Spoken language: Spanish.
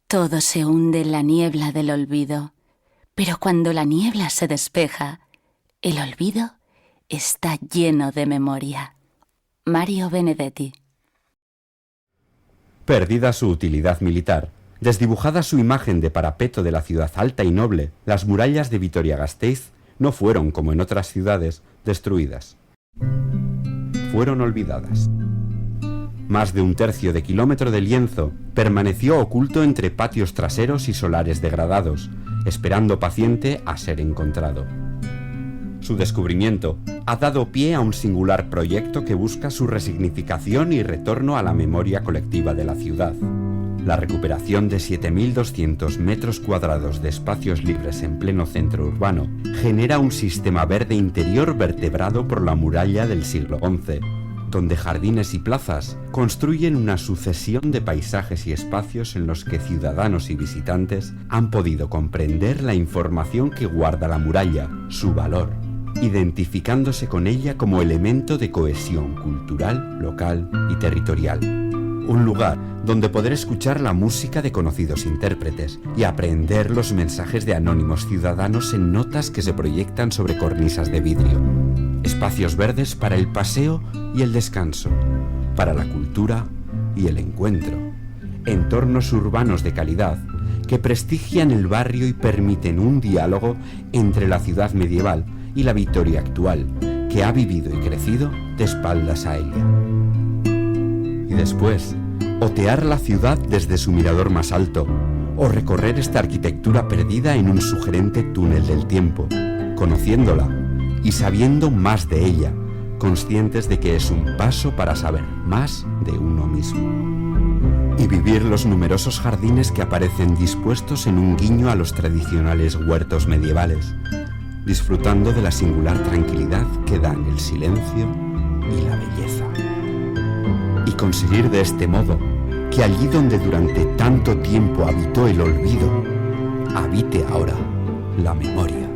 Todo se hunde en la niebla del olvido, pero cuando la niebla se despeja, el olvido está lleno de memoria. Mario Benedetti. Perdida su utilidad militar, desdibujada su imagen de parapeto de la ciudad alta y noble, las murallas de Vitoria-Gasteiz no fueron, como en otras ciudades, destruidas. Fueron olvidadas. Más de un tercio de kilómetro de lienzo permaneció oculto entre patios traseros y solares degradados, esperando paciente a ser encontrado. Su descubrimiento ha dado pie a un singular proyecto que busca su resignificación y retorno a la memoria colectiva de la ciudad. La recuperación de 7.200 metros cuadrados de espacios libres en pleno centro urbano genera un sistema verde interior vertebrado por la muralla del siglo XI, donde jardines y plazas construyen una sucesión de paisajes y espacios en los que ciudadanos y visitantes han podido comprender la información que guarda la muralla, su valor, identificándose con ella como elemento de cohesión cultural, local y territorial. Un lugar donde poder escuchar la música de conocidos intérpretes y aprender los mensajes de anónimos ciudadanos en notas que se proyectan sobre cornisas de vidrio. Espacios verdes para el paseo y el descanso, para la cultura y el encuentro. Entornos urbanos de calidad que prestigian el barrio y permiten un diálogo entre la ciudad medieval y la Vitoria actual, que ha vivido y crecido de espaldas a ella. Y después, otear la ciudad desde su mirador más alto, o recorrer esta arquitectura perdida en un sugerente túnel del tiempo, conociéndola y sabiendo más de ella, conscientes de que es un paso para saber más de uno mismo. Y vivir los numerosos jardines que aparecen dispuestos en un guiño a los tradicionales huertos medievales, disfrutando de la singular tranquilidad que dan el silencio y la belleza. Y conseguir de este modo que allí donde durante tanto tiempo habitó el olvido, habite ahora la memoria.